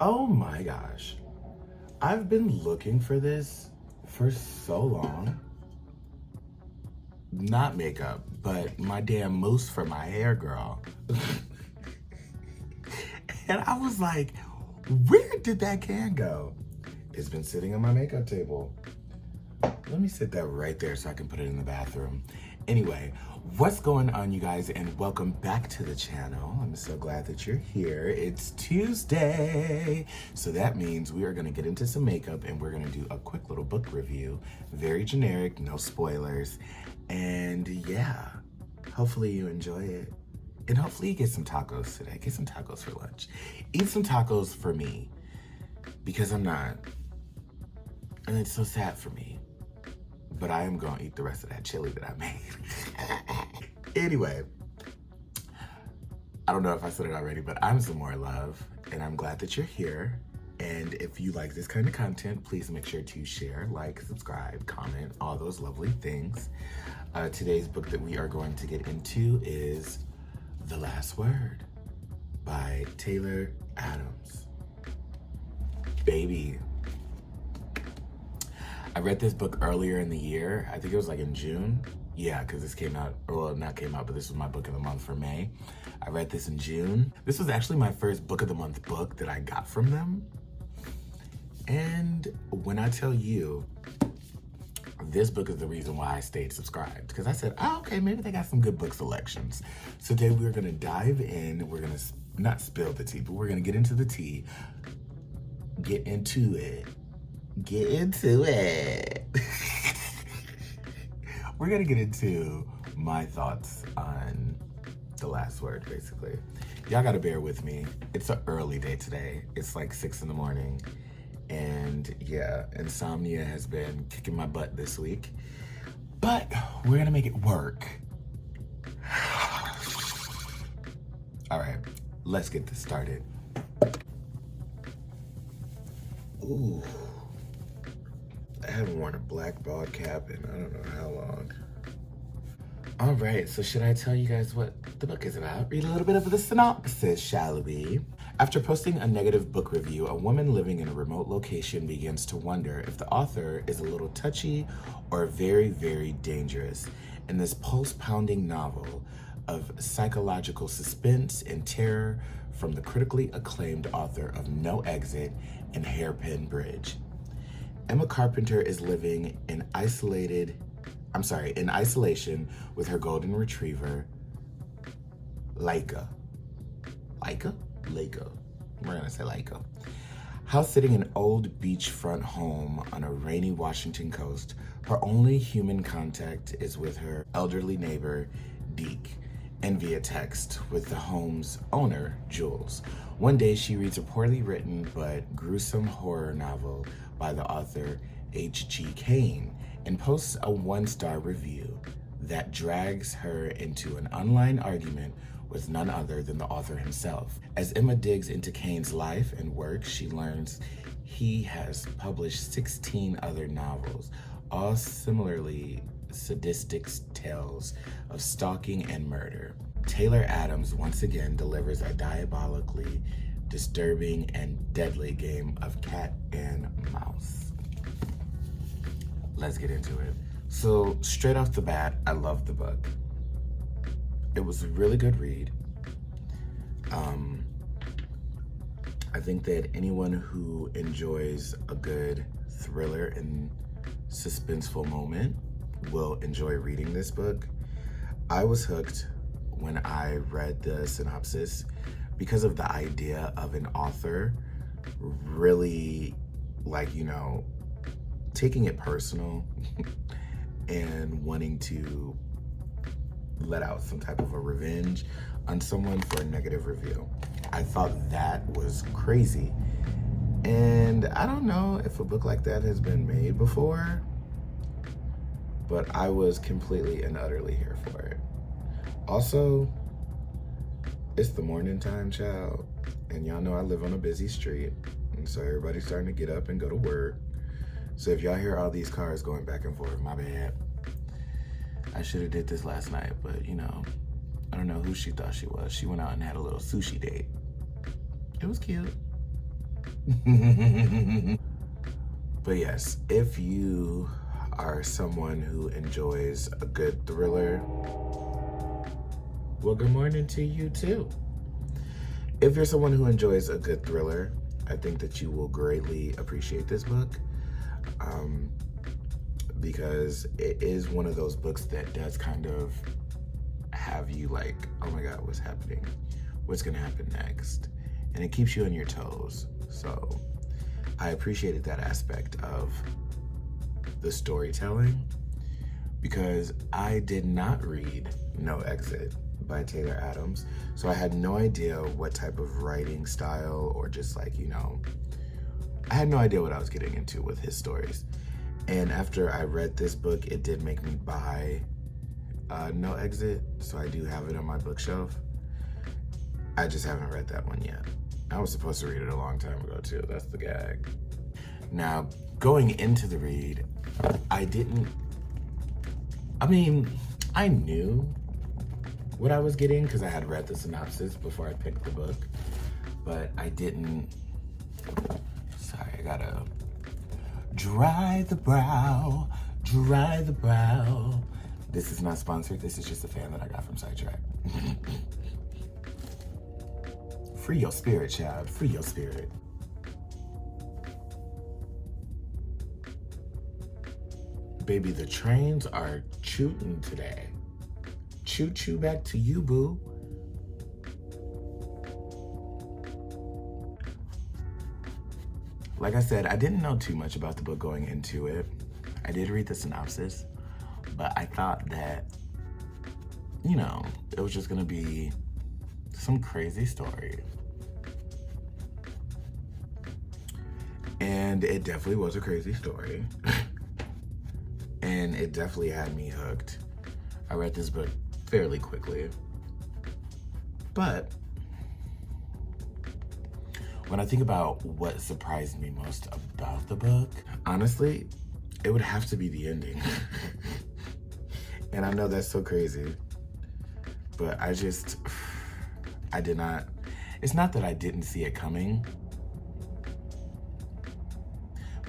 Oh my gosh. I've been looking for this for so long. Not makeup, but my damn mousse for my hair, girl. And I was like, where did that can go? It's been sitting on my makeup table. Let me sit that right there so I can put it in the bathroom. Anyway, what's going on, you guys, and welcome back to the channel. I'm so glad that you're here. It's Tuesday, so that means we are gonna get into some makeup and we're gonna do a quick little book review. Very generic, no spoilers. And yeah, hopefully you enjoy it. And hopefully you get some tacos today. Get some tacos for lunch. Eat some tacos for me, because I'm not. And it's so sad for me. But I am gonna eat the rest of that chili that I made. Anyway, I don't know if I said it already, but I'm some more love, and I'm glad that you're here. And if you like this kind of content, please make sure to share, like, subscribe, comment, all those lovely things. Today's book that we are going to get into is The Last Word by Taylor Adams. Baby. I read this book earlier in the year. I think it was like in June. Yeah, because this came out, well, not came out, but this was my book of the month for May. I read this in June. This was actually my first book of the month book that I got from them. And when I tell you, this book is the reason why I stayed subscribed. Because I said, oh, okay, maybe they got some good book selections. So today we're gonna dive in. We're gonna not spill the tea, but we're gonna get into the tea. Get into it. Get into it. We're gonna get into my thoughts on The Last Word, basically. Y'all gotta bear with me. It's an early day today. It's like 6 in the morning. And yeah, insomnia has been kicking my butt this week. But we're gonna make it work. All right, let's get this started. Ooh. I haven't worn a black bald cap in I don't know how long. All right, so should I tell you guys what the book is about? Read a little bit of the synopsis, shall we? After posting a negative book review, a woman living in a remote location begins to wonder if the author is a little touchy or very, very dangerous. In this pulse-pounding novel of psychological suspense and terror from the critically acclaimed author of No Exit and Hairpin Bridge. Emma Carpenter is living in isolation with her golden retriever, Laika. Laika? We're gonna say Laika. House sitting in an old beachfront home on a rainy Washington coast, her only human contact is with her elderly neighbor, Deke, and via text with the home's owner, Jules. One day she reads a poorly written but gruesome horror novel by the author H.G. Cain and posts a 1-star review that drags her into an online argument with none other than the author himself. As Emma digs into Cain's life and work, she learns he has published 16 other novels, all similarly sadistic tales of stalking and murder. Taylor Adams once again delivers a diabolically disturbing and deadly game of cat and mouse. Let's get into it. So straight off the bat, I love the book. It was a really good read. I think that anyone who enjoys a good thriller and suspenseful moment will enjoy reading this book. I was hooked when I read the synopsis because of the idea of an author really, like, you know, taking it personal and wanting to let out some type of a revenge on someone for a negative review. I thought that was crazy. And I don't know if a book like that has been made before, but I was completely and utterly here for it. Also, it's the morning time, child. And y'all know I live on a busy street. And so everybody's starting to get up and go to work. So if y'all hear all these cars going back and forth, my bad. I should have did this last night, but you know, I don't know who she thought she was. She went out and had a little sushi date. It was cute. But yes, if you are someone who enjoys a good thriller, well, good morning to you too. If you're someone who enjoys a good thriller, I think that you will greatly appreciate this book, because it is one of those books that does kind of have you like, oh my God, what's happening? What's gonna happen next? And it keeps you on your toes. So I appreciated that aspect of the storytelling, because I did not read No Exit by Taylor Adams. So I had no idea what type of writing style, or just like, you know, I had no idea what I was getting into with his stories. And after I read this book, it did make me buy No Exit. So I do have it on my bookshelf. I just haven't read that one yet. I was supposed to read it a long time ago too. That's the gag. Now, going into the read, I knew what I was getting because I had read the synopsis before I picked the book, but I didn't, sorry, I gotta dry the brow, dry the brow. This is not sponsored, this is just a fan that I got from Sidetrack. Free your spirit, child, free your spirit. Baby, the trains are chooting today. Choo choo back to you, boo. Like I said, I didn't know too much about the book going into it. I did read the synopsis, but I thought that, you know, it was just gonna be some crazy story. And it definitely was a crazy story. And it definitely had me hooked. I read this book fairly quickly. But when I think about what surprised me most about the book, honestly, it would have to be the ending. And I know that's so crazy, but I did not, it's not that I didn't see it coming,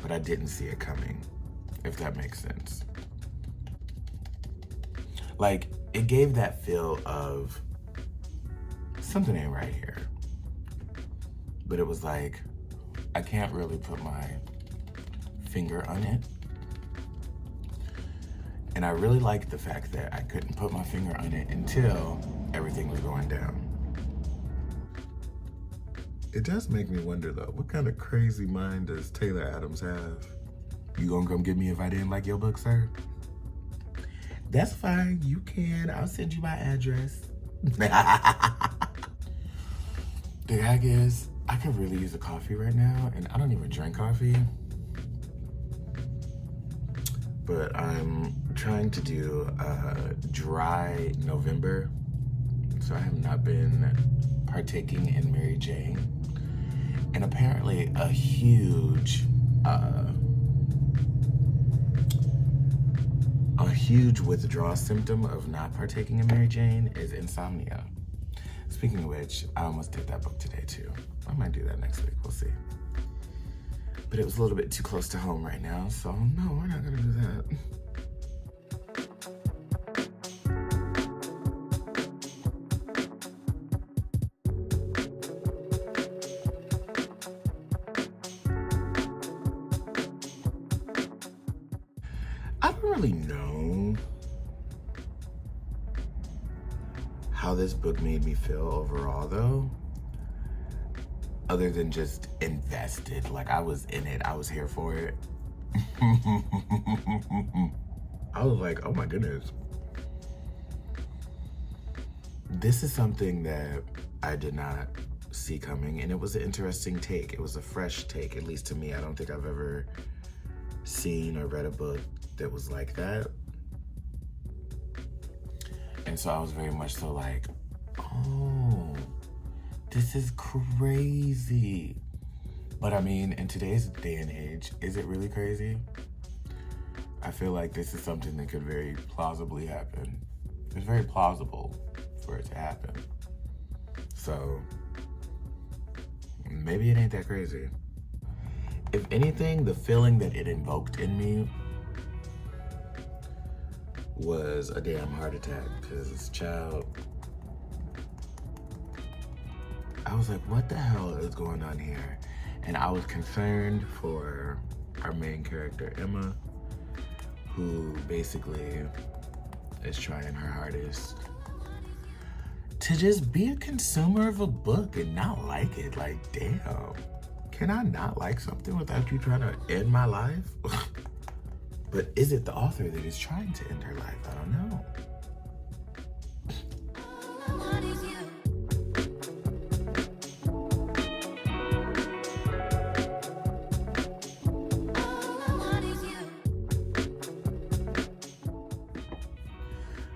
but I didn't see it coming, if that makes sense. Like, it gave that feel of something ain't right here. But it was like, I can't really put my finger on it. And I really liked the fact that I couldn't put my finger on it until everything was going down. It does make me wonder though, what kind of crazy mind does Taylor Adams have? You gonna come get me if I didn't like your book, sir? That's fine, you can. I'll send you my address. The gag is, I could really use a coffee right now, and I don't even drink coffee. But I'm trying to do a dry November, so I have not been partaking in Mary Jane. And apparently a huge withdrawal symptom of not partaking in Mary Jane is insomnia. Speaking of which, I almost did that book today too. I might do that next week, we'll see. But it was a little bit too close to home right now, so no, we're not gonna do that. I don't really know how this book made me feel overall though, other than just invested. Like, I was in it, I was here for it. I was like, oh my goodness. This is something that I did not see coming, and it was an interesting take. It was a fresh take, at least to me. I don't think I've ever seen or read a book that was like that. And so I was very much so like, oh, this is crazy. But I mean, in today's day and age, is it really crazy? I feel like this is something that could very plausibly happen. It's very plausible for it to happen. So maybe it ain't that crazy. if anything, the feeling that it invoked in me was a damn heart attack, because child, I was like, what the hell is going on here? And I was concerned for our main character, Emma, who basically is trying her hardest to just be a consumer of a book and not like it. Like, damn, can I not like something without you trying to end my life? But is it the author that is trying to end her life? I don't know.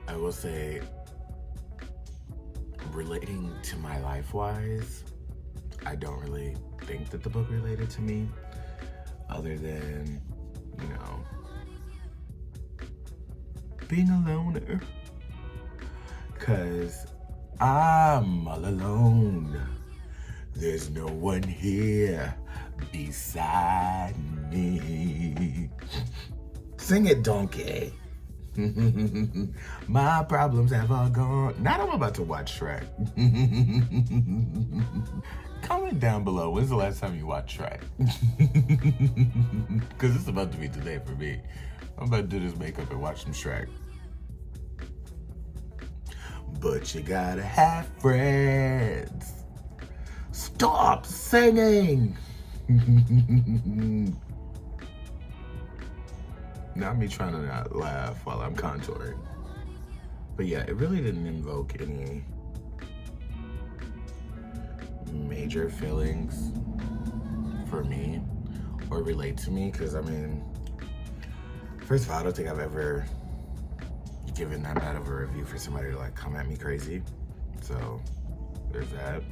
I will say, relating to my life-wise, I don't really think that the book related to me, other than, you know, being a loner. Cause I'm all alone. There's no one here beside me. Sing it, donkey. My problems have all gone. Now I'm about to watch Shrek. Comment down below, when's the last time you watched Shrek? Because it's about to be today for me. I'm about to do this makeup and watch some Shrek. But you gotta have friends. Stop singing. Not me trying to not laugh while I'm contouring. But yeah, it really didn't invoke any major feelings for me or relate to me, because I mean, first of all, I don't think I've ever given that bad of a review for somebody to like come at me crazy. So there's that.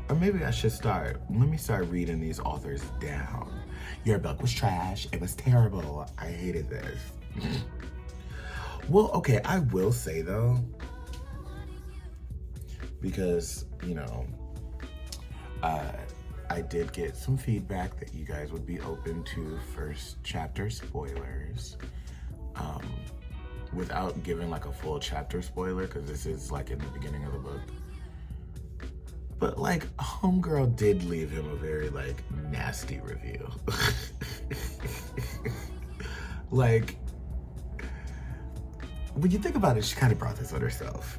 Or maybe I should let me start reading these authors down. Your book was trash. It was terrible. I hated this. Well, okay, I will say though, because, you know, I did get some feedback that you guys would be open to first chapter spoilers. Without giving like a full chapter spoiler, because this is like in the beginning of the book. But like, homegirl did leave him a very like nasty review. Like, when you think about it, she kind of brought this on herself.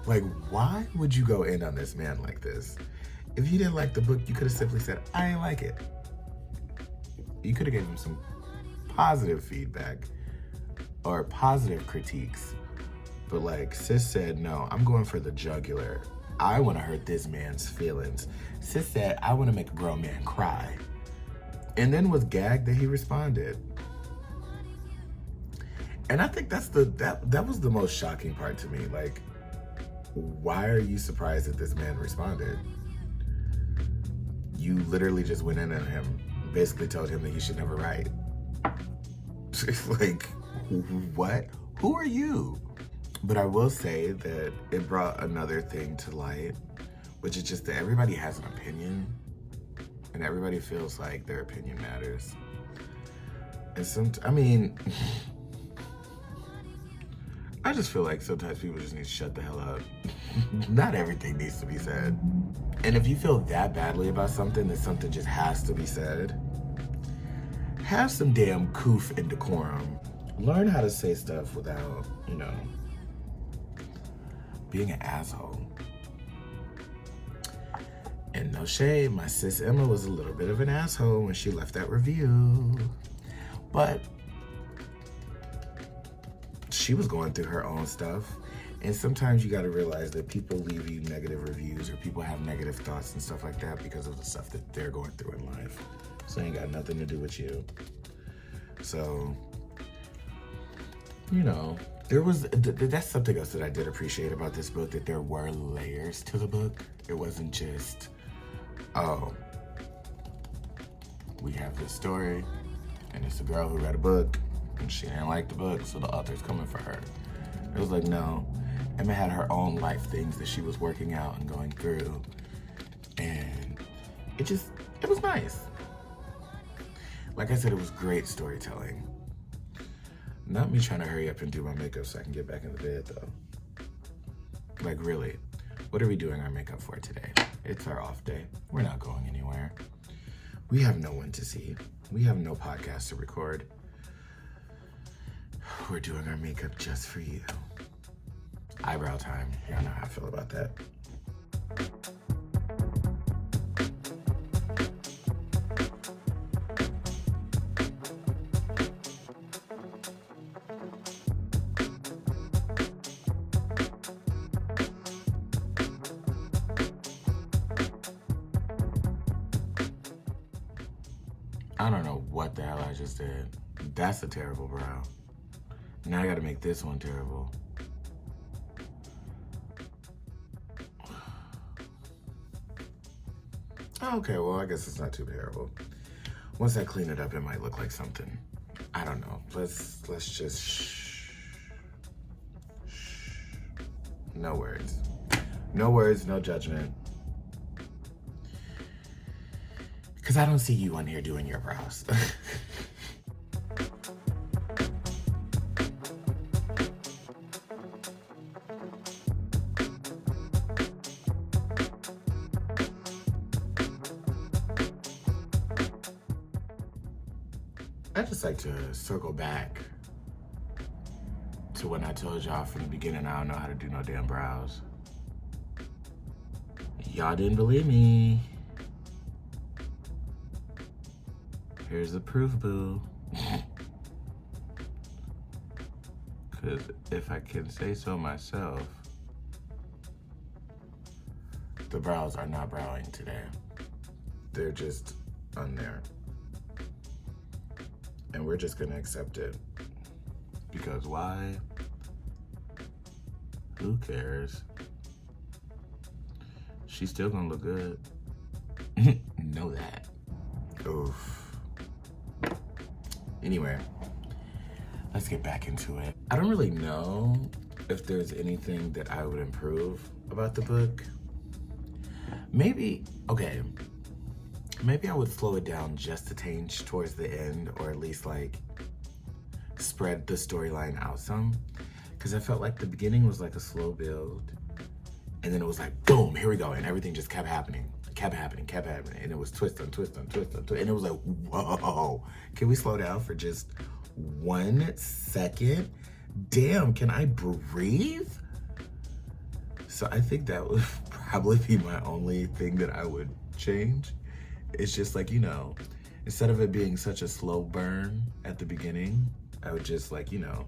Like, why would you go in on this man like this? If you didn't like the book, you could have simply said, I didn't like it. You could have given him some positive feedback or positive critiques. But like, sis said, no, I'm going for the jugular. I want to hurt this man's feelings. Sis said, I want to make a grown man cry. And then was gagged that he responded. And I think that was the most shocking part to me. Like, why are you surprised that this man responded? You literally just went in on him, basically told him that he should never write. Like, what? Who are you? But I will say that it brought another thing to light, which is just that everybody has an opinion and everybody feels like their opinion matters. And I mean, I just feel like sometimes people just need to shut the hell up. Not everything needs to be said. And if you feel that badly about something, that something just has to be said, have some damn coof and decorum. Learn how to say stuff without, you know, being an asshole. And no shade, my sis Emma was a little bit of an asshole when she left that review. But she was going through her own stuff. And sometimes you gotta realize that people leave you negative reviews or people have negative thoughts and stuff like that because of the stuff that they're going through in life. So it ain't got nothing to do with you. So, you know, that's something else that I did appreciate about this book, that there were layers to the book. It wasn't just, oh, we have this story and it's a girl who read a book and she didn't like the book, so the author's coming for her. It was like, no, Emma had her own life things that she was working out and going through. And it was nice. Like I said, it was great storytelling. Not me trying to hurry up and do my makeup so I can get back in the bed though. Like really, what are we doing our makeup for today? It's our off day. We're not going anywhere. We have no one to see. We have no podcast to record. We're doing our makeup just for you. Eyebrow time. Y'all know how I feel about that. I don't know what the hell I just did. That's a terrible brow. Now I gotta make this one terrible. Okay, well, I guess it's not too terrible. Once I clean it up, it might look like something. I don't know. Let's just shh. No words. No words, no judgment. Because I don't see you on here doing your brows. I just like to circle back to when I told y'all from the beginning I don't know how to do no damn brows. Y'all didn't believe me. Here's the proof, boo. Because if I can say so myself, the brows are not browing today. They're just on there. And we're just gonna accept it. Because why? Who cares? She's still gonna look good. Know that. Oof. Anyway, let's get back into it. I don't really know if there's anything that I would improve about the book. Maybe, okay, maybe I would slow it down just a tinge towards the end, or at least like spread the storyline out some. Because I felt like the beginning was like a slow build, and then it was like, boom, here we go, and everything just kept happening. Kept happening, and it was twist on twist on twist on twist, and it was like, whoa, can we slow down for just 1 second? Damn, can I breathe? So I think that would probably be my only thing that I would change. It's just like, you know, instead of it being such a slow burn at the beginning, I would just like, you know,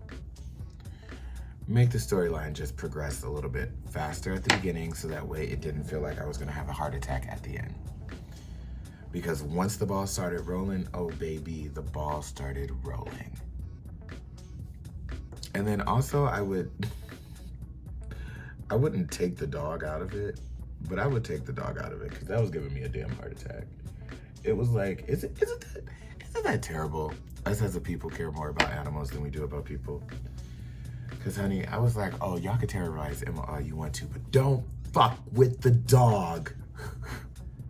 make the storyline just progress a little bit faster at the beginning so that way it didn't feel like I was gonna have a heart attack at the end. Because once the ball started rolling, oh baby, the ball started rolling. And then also I wouldn't take the dog out of it, but I would take the dog out of it because that was giving me a damn heart attack. It was like, isn't that terrible? Us as a people care more about animals than we do about people. Because, honey, I was like, oh, y'all can terrorize Emma all you want to, but don't fuck with the dog.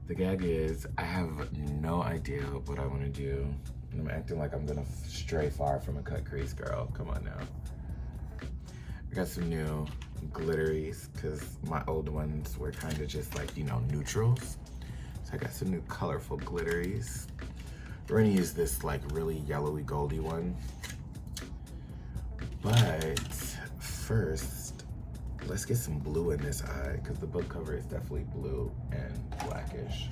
The gag is, I have no idea what I want to do. And I'm acting like I'm going to stray far from a cut crease, girl. Come on now. I got some new glitteries because my old ones were kind of just like, you know, neutrals. So I got some new colorful glitteries. We're going to use this like really yellowy goldy one. But first, let's get some blue in this eye because the book cover is definitely blue and blackish.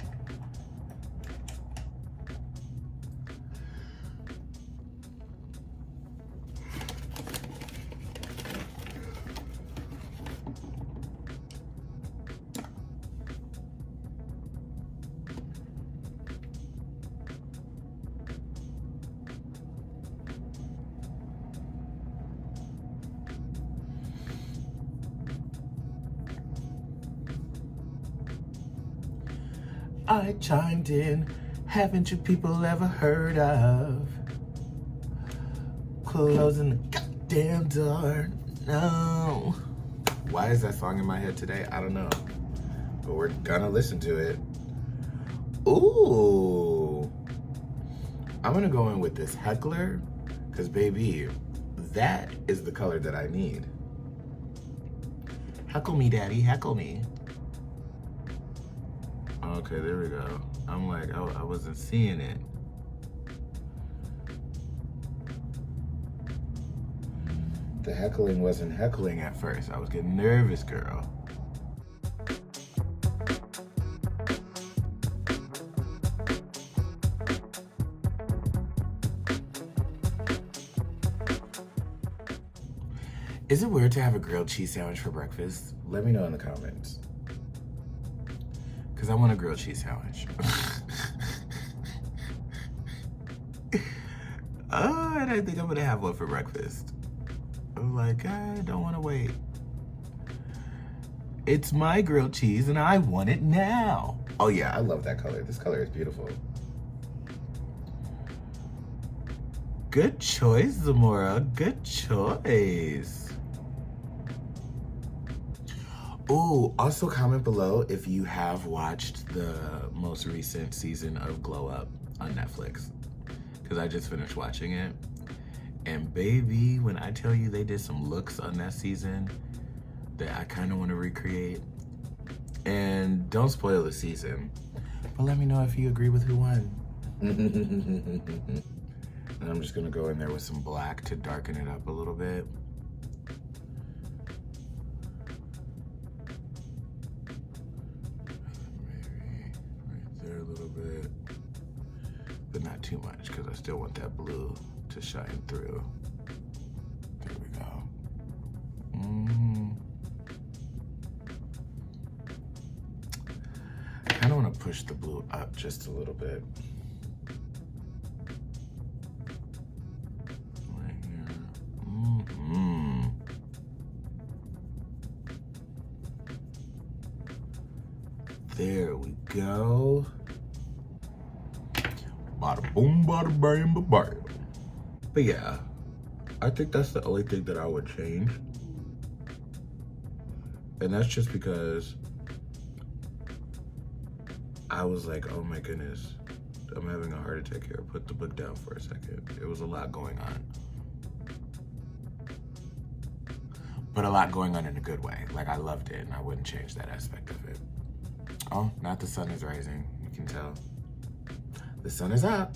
I chimed in, haven't you people ever heard of closing the goddamn door? No. Why is that song in my head today? I don't know. But we're gonna listen to it. Ooh. I'm gonna go in with this Heckler, because baby, that is the color that I need. Heckle me, daddy, heckle me. Okay, there we go. I'm like, I wasn't seeing it. The heckling wasn't heckling at first. I was getting nervous, girl. Is it weird to have a grilled cheese sandwich for breakfast? Let me know in the comments. Because I want a grilled cheese sandwich. Oh, and I think I'm gonna have one for breakfast. I'm like, I don't wanna wait. It's my grilled cheese and I want it now. Oh yeah, I love that color. This color is beautiful. Good choice, Zamora, good choice. Oh, also comment below if you have watched the most recent season of Glow Up on Netflix. Because I just finished watching it. And baby, when I tell you they did some looks on that season that I kind of want to recreate. And don't spoil the season. But let me know if you agree with who won. And I'm just going to go in there with some black to darken it up a little bit. But not too much, because I still want that blue to shine through. There we go. I kind of want to push the blue up just a little bit. Right here. There we go. Bada boom, bada bam, bam. But yeah, I think that's the only thing that I would change. And that's just because I was like, oh my goodness, I'm having a heart attack here. Put the book down for a second. It was a lot going on. But a lot going on in a good way. Like I loved it and I wouldn't change that aspect of it. Oh, not the sun is rising, you can tell. The sun is up.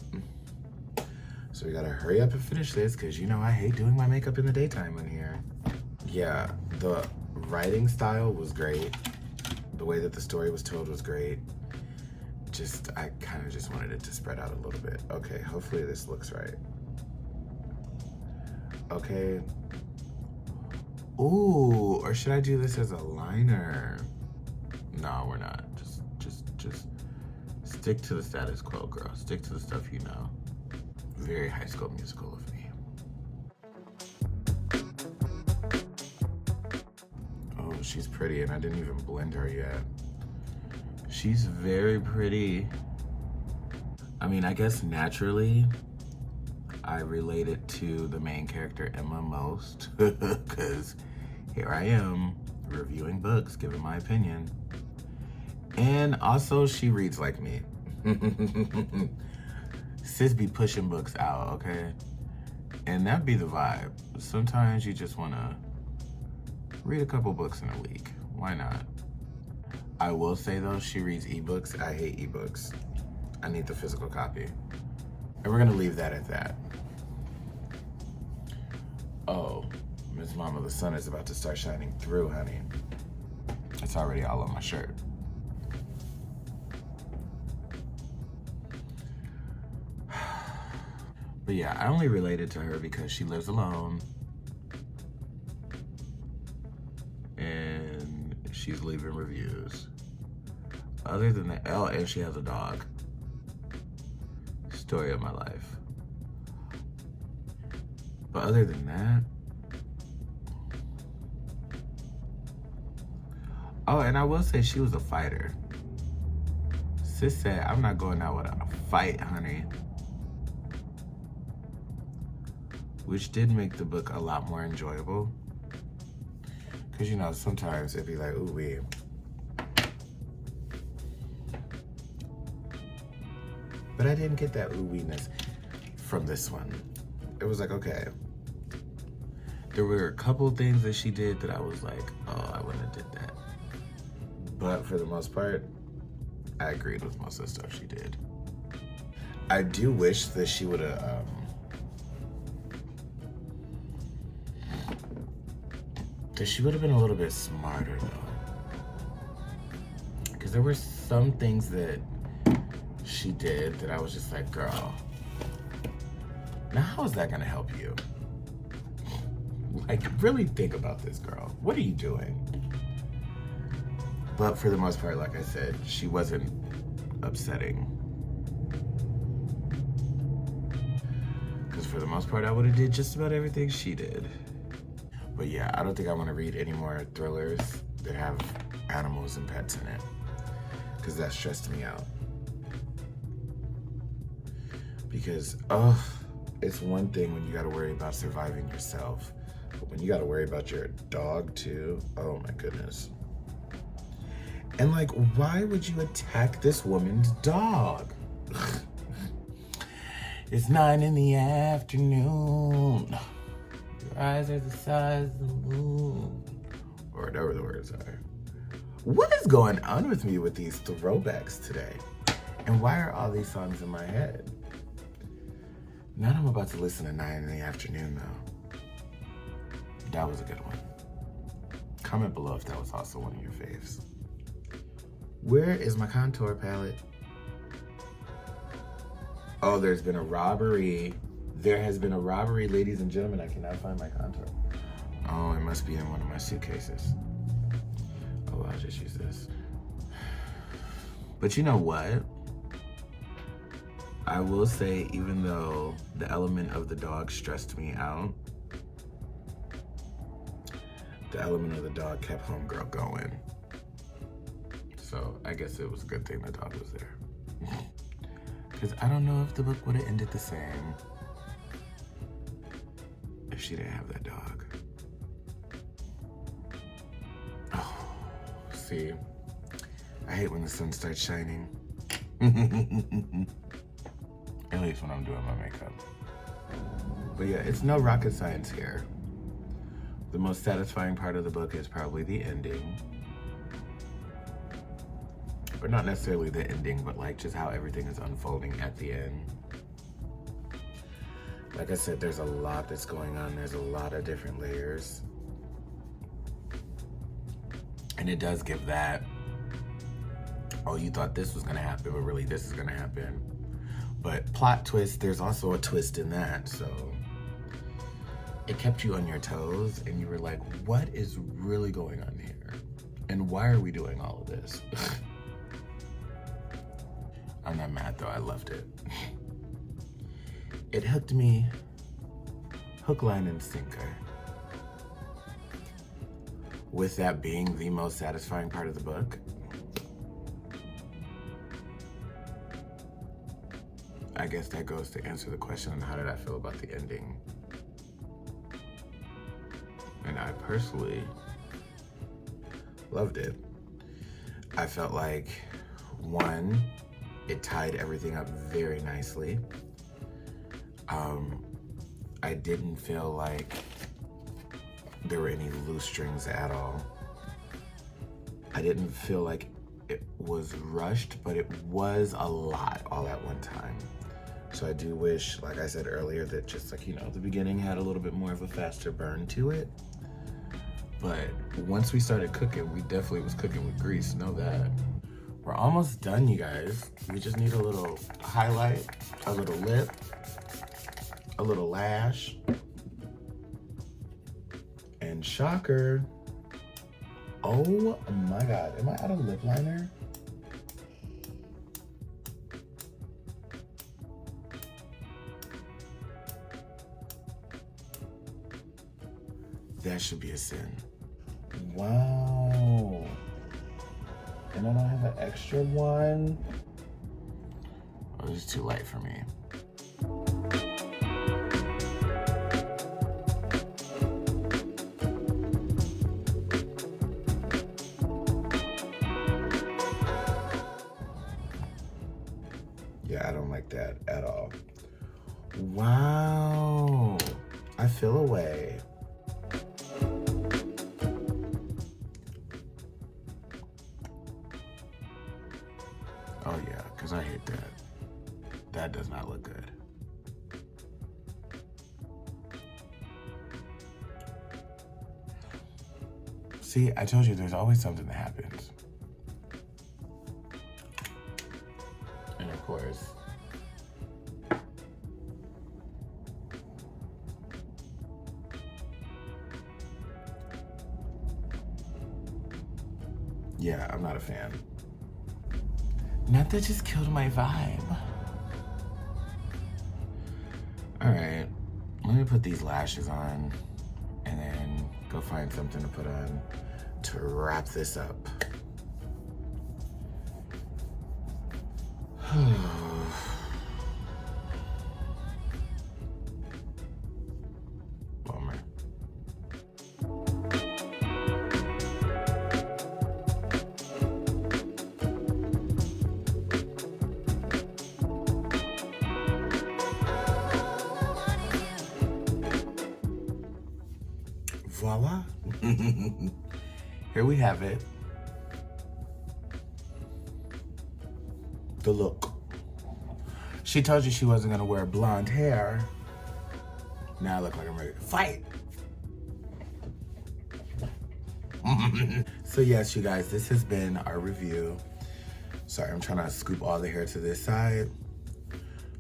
So we gotta hurry up and finish this because you know I hate doing my makeup in the daytime in here. Yeah, the writing style was great. The way that the story was told was great. I kind of just wanted it to spread out a little bit. Okay, hopefully this looks right. Okay. Ooh, or should I do this as a liner? No, we're not. Just stick to the status quo, girl. Stick to the stuff you know. Very High School Musical of me. Oh, she's pretty, and I didn't even blend her yet. She's very pretty. I mean, I guess naturally, I related to the main character, Emma, most, because here I am, reviewing books, giving my opinion. And also, she reads like me. Sis be pushing books out, okay? And that be the vibe. Sometimes you just wanna read a couple books in a week. Why not? I will say though, she reads ebooks. I hate ebooks. I need the physical copy. And we're gonna leave that at that. Oh, Miss Mama, the sun is about to start shining through, honey. It's already all on my shirt. But yeah, I only related to her because she lives alone. And she's leaving reviews. Other than that, oh, and she has a dog. Story of my life. But other than that, oh, and I will say she was a fighter. Sis said, I'm not going out without a fight, honey. Which did make the book a lot more enjoyable. Because, you know, sometimes it'd be like, ooh, wee. But I didn't get that ooey-ness from this one. It was like, okay. There were a couple things that she did that I was like, oh, I wouldn't have did that. But for the most part, I agreed with most of the stuff she did. I do wish that she would have, that she would have been a little bit smarter though. Because there were some things that she did that I was just like, girl, now how is that gonna help you? Like, really think about this, girl. What are you doing? But for the most part, like I said, she wasn't upsetting. Because for the most part, I would have did just about everything she did. But yeah, I don't think I want to read any more thrillers that have animals and pets in it. Because that stressed me out. Because, it's one thing when you gotta worry about surviving yourself. But when you gotta worry about your dog too, oh my goodness. And like, why would you attack this woman's dog? It's 9 in the afternoon. Your eyes are the size of the moon. Or whatever the words are. What is going on with me with these throwbacks today? And why are all these songs in my head? Now I'm about to listen to 9 in the afternoon though. That was a good one. Comment below if that was also one of your faves. Where is my contour palette? Oh, there's been a robbery. There has been a robbery, ladies and gentlemen. I cannot find my contour. Oh, it must be in one of my suitcases. Oh, I'll just use this. But you know what? I will say, even though the element of the dog stressed me out, the element of the dog kept homegirl going. So I guess it was a good thing the dog was there. Because I don't know if the book would have ended the same if she didn't have that dog. Oh, see, I hate when the sun starts shining. At least when I'm doing my makeup. But yeah, it's no rocket science here. The most satisfying part of the book is probably the ending. Or not necessarily the ending, but like just how everything is unfolding at the end. Like I said, there's a lot that's going on. There's a lot of different layers. And it does give that, oh, you thought this was gonna happen, but really this is gonna happen. But plot twist, there's also a twist in that, so it kept you on your toes and you were like, what is really going on here? And why are we doing all of this? I'm not mad though, I loved it. It hooked me, hook, line, and sinker. With that being the most satisfying part of the book, I guess that goes to answer the question on how did I feel about the ending. And I personally loved it. I felt like, one, it tied everything up very nicely. I didn't feel like there were any loose strings at all. I didn't feel like it was rushed, but it was a lot all at one time. So I do wish, like I said earlier, that just like, you know, the beginning had a little bit more of a faster burn to it. But once we started cooking, we definitely was cooking with grease, know that. We're almost done, you guys. We just need a little highlight, a little lip, a little lash. And shocker, oh my God, am I out of lip liner? That should be a sin. Wow. And I don't have an extra one. Oh, it's too light for me. Yeah, I don't like that at all. Wow. I feel a way. Oh yeah, because I hate that. That does not look good. See, I told you there's always something that happens. And of course, yeah, I'm not a fan. Not that just killed my vibe. All right, let me put these lashes on and then go find something to put on to wrap this up. Bummer. Voila. Here we have it. The look. She told you she wasn't gonna wear blonde hair. Now I look like I'm ready to fight. So yes, you guys, this has been our review. Sorry, I'm trying to scoop all the hair to this side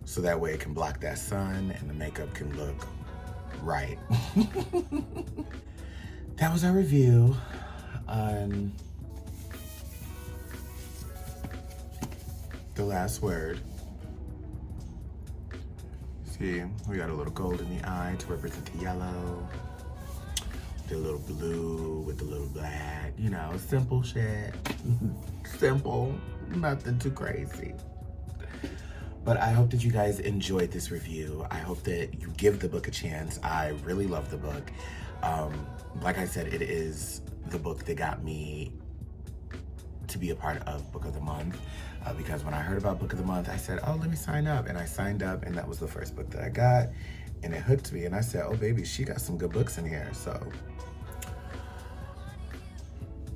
so that way it can block that sun and the makeup can look right. That was our review on The Last Word. See, we got a little gold in the eye to represent the yellow. The little blue with the little black, you know, simple shit. Simple, nothing too crazy. But I hope that you guys enjoyed this review. I hope that you give the book a chance. I really love the book. Like I said, it is the book that got me to be a part of Book of the Month. Because when I heard about Book of the Month, I said, oh, let me sign up. And I signed up, and that was the first book that I got. And it hooked me, and I said, oh, baby, she got some good books in here. So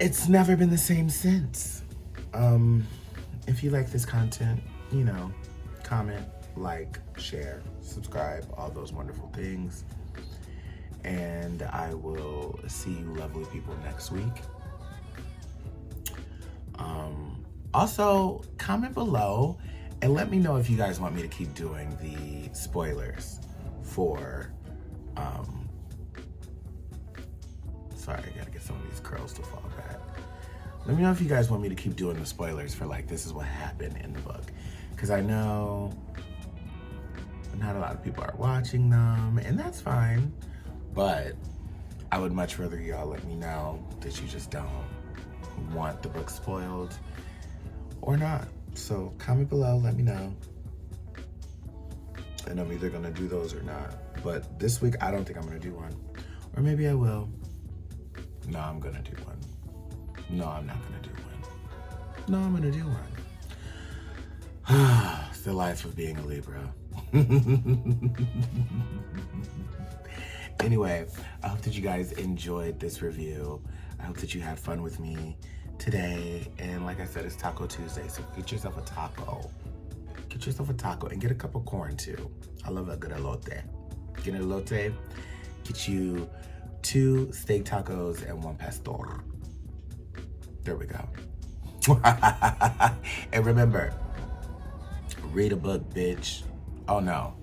it's never been the same since. If you like this content, you know, comment, like, share, subscribe, all those wonderful things. And I will see you lovely people next week. Also, comment below and let me know if you guys want me to keep doing the spoilers for, sorry, I gotta get some of these curls to fall back. Let me know if you guys want me to keep doing the spoilers for, like, this is what happened in the book. Because I know not a lot of people are watching them, and that's fine. But I would much rather y'all let me know that you just don't want the book spoiled or not. So comment below, let me know. And I'm either gonna do those or not. But this week, I don't think I'm gonna do one. Or maybe I will. No, I'm gonna do one. No, I'm not gonna do one. No, I'm gonna do one. It's the life of being a Libra. Anyway, I hope that you guys enjoyed this review. I hope that you had fun with me today. And like I said, it's Taco Tuesday, so get yourself a taco. Get yourself a taco and get a cup of corn too. I love a good elote. Get an elote, get you 2 steak tacos and 1 pastor. There we go. And remember, read a book, bitch. Oh no.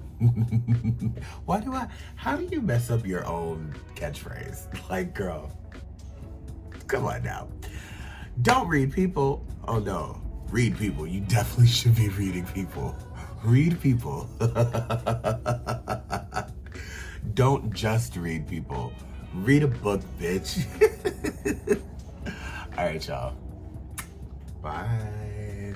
How do you mess up your own catchphrase? Like, girl, come on now. Don't read people. Oh no, read people. You definitely should be reading people. Read people. Don't just read people. Read a book, bitch. All right, y'all. Bye.